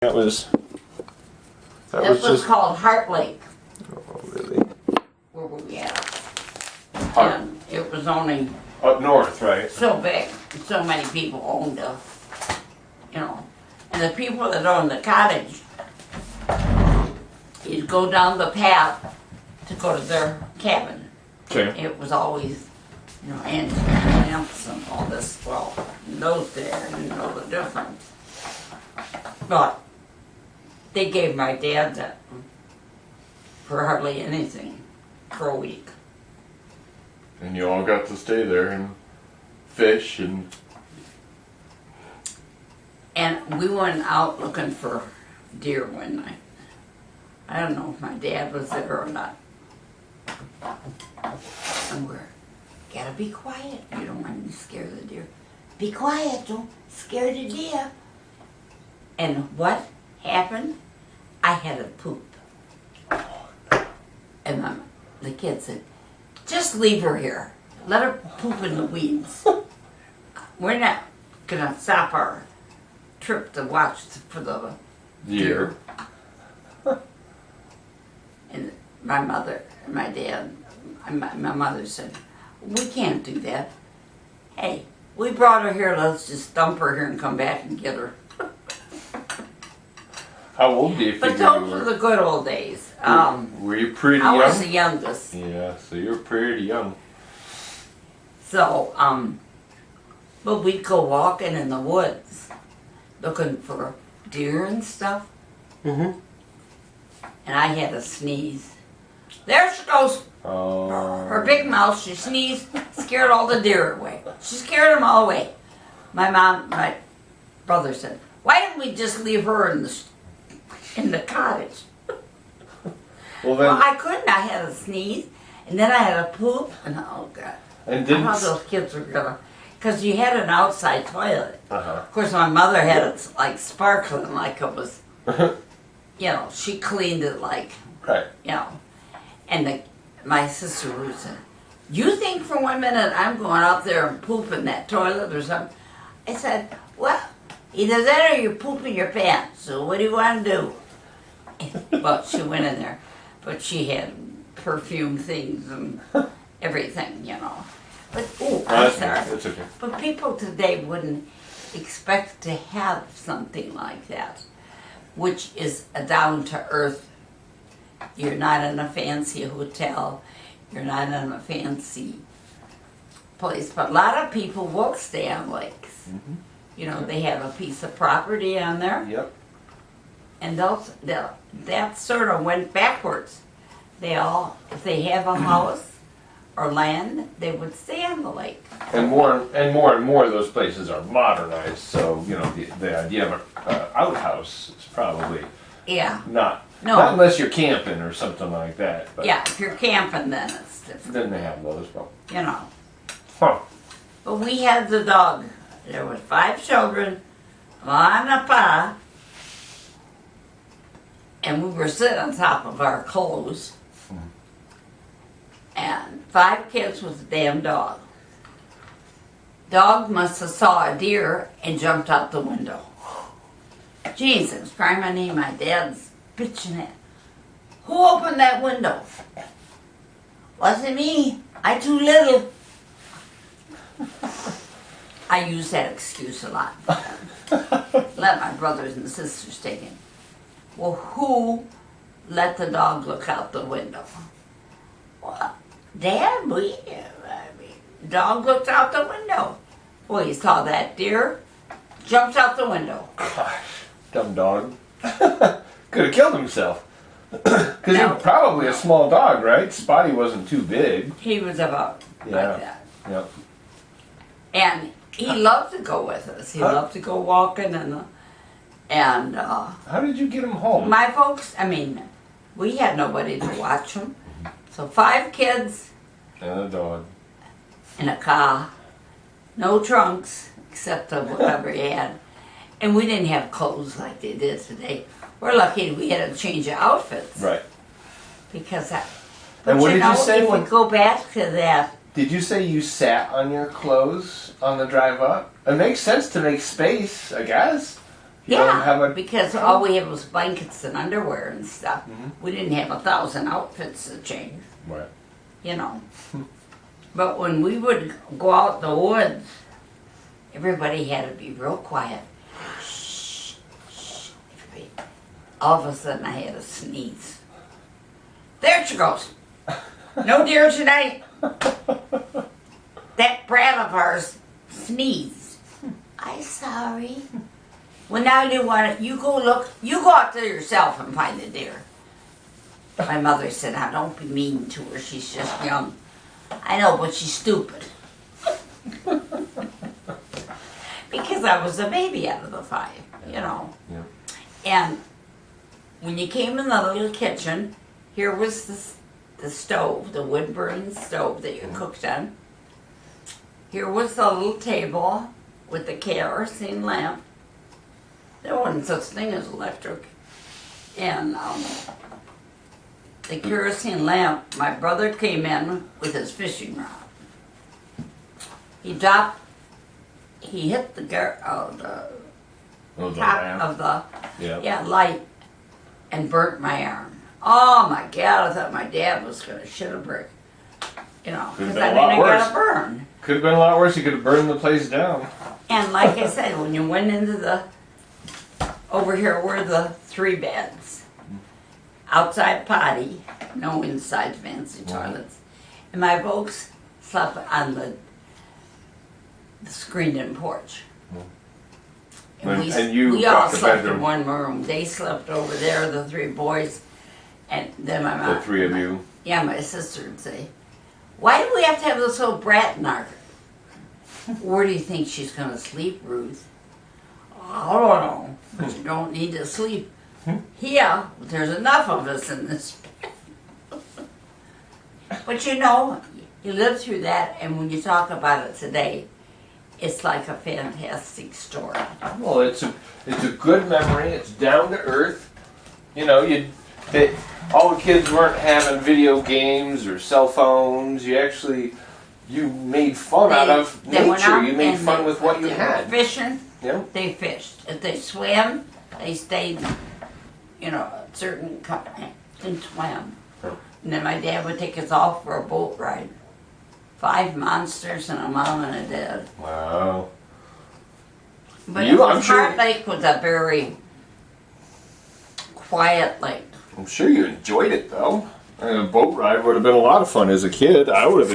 That was This was called Heart Lake, oh, really? where we at. Heart. And it was only Up north, right? so big, so many people owned it, you know. And the people that owned the cottage, you'd go down the path to go to their cabin. Okay. It was always, you know, antique lamps and all this. Well, in those days, I didn't know the difference. But they gave my dad that for hardly anything for a week. And you all got to stay there and fish and. And we went out looking for deer one night. I don't know if my dad was there or not. And we're, gotta be quiet. You don't want to scare the deer. Be quiet, don't scare the deer. And what happened? I had a poop. And the kid said, just leave her here. Let her poop in the weeds. We're not gonna stop our trip to watch for the deer. And my mother and my dad, my mother said, we can't do that. Hey, we brought her here, let's just dump her here and come back and get her. How old do you But figure those you were were? the good old days. Were you pretty I young? was the youngest. Yeah, so you were pretty young. So, but we'd go walking in the woods looking for deer and stuff. Mm-hmm. And I had a sneeze. There she goes. Her big mouth, she sneezed, scared all the deer away. She scared them all away. My brother said, why didn't we just leave her in the cottage? Well, I couldn't. I had a sneeze, and then I had a poop, and oh God. and I didn't. thought those kids were gonna, because you had an outside toilet. Uh-huh. Of course, my mother had it like sparkling, like it was, you know, she cleaned it like, Right. you know. And my sister Ruth said, you think for 1 minute I'm going out there and poop in that toilet or something? I said, well, either that or you poop in your pants, so what do you want to do? Well, she went in there, but she had perfume things and everything, you know. But, oh, I'm sorry. It's okay. But people today wouldn't expect to have something like that, which is a down-to-earth. You're not in a fancy hotel. You're not in a fancy place. But a lot of people will stay on lakes. Mm-hmm. You know, they have a piece of property on there. Yep. And that sort of went backwards. They all, if they have a house or land, they would stay on the lake. And more of those places are modernized. So you know the idea of an outhouse is probably not unless you're camping or something like that. But Yeah, if you're camping, then it's different. then they have those. Well, You know. huh? But we had the dog. There were 5 children, on a pa, and we were sitting on top of our clothes, and 5 kids with a damn dog. Dog must have saw a deer and jumped out the window. Jesus, cry my name, my dad's bitching it. Who opened that window? Wasn't me. I too little. I use that excuse a lot. Let my brothers and sisters take it. Well, who let the dog look out the window? Well, Dad, dog looked out the window. Well, he saw that deer, jumped out the window. Gosh, dumb dog. Could have killed himself. Because No. you're probably a small dog, right? Spotty wasn't too big. He was about like that. Yep. And he loved to go with us. He loved to go walking and How did you get him home? my folks, I mean, we had nobody to watch him. So 5 kids And a dog. in a car, no trunks except of whatever he had. And we didn't have clothes like they did today. We're lucky we had a change of outfits. Right. Because that. And what did you say if when- we go back to that, Did you say you sat on your clothes on the drive up? It makes sense to make space, I guess. Yeah, because all we had was blankets and underwear and stuff. We didn't have 1,000 outfits to change. Right. You know. But when we would go out in the woods, everybody had to be real quiet. Shh, shh. All of a sudden I had a sneeze. There she goes. No deer tonight. That brat of ours sneezed. I'm sorry. Well, now you want to, you go out there yourself and find the deer. My mother said, now don't be mean to her, she's just young. I know, but she's stupid. Because I was a baby out of the 5, you know. Yeah. And when you came in the little kitchen, here was the stove, the wood-burning stove that you cooked on. Here was the little table with the kerosene lamp. There wasn't such thing as electric. And the kerosene lamp, my brother came in with his fishing rod. He hit the top of the light and burnt my arm. Oh my God, I thought my dad was going to shit a brick. You know, because I didn't get a burn. Could have been a lot worse. You could have burned the place down. And like I said, when you went into over here were the 3 beds. Outside potty, no inside fancy toilets. And my folks slept on the screened-in porch. And we all slept in one room. They slept over there, the 3 boys, and then my mom. The 3 of you? Yeah, my sister would say, why do we have to have this old brat in our... Where do you think she's going to sleep, Ruth? I don't know, but you don't need to sleep. Yeah, there's enough of us in this. But you know, you live through that, and when you talk about it today, it's like a fantastic story. Well, it's a good memory. It's down to earth. You know, all the kids weren't having video games or cell phones. You made fun out of nature. You made fun with what you had. Fishing. Yeah. They fished. If they swam, they stayed. You know, a certain company and swam. And then my dad would take us off for a boat ride. 5 monsters and a mom and a dad. Wow. But Heart Lake was a very quiet lake. I'm sure you enjoyed it though. A boat ride would have been a lot of fun as a kid. I would have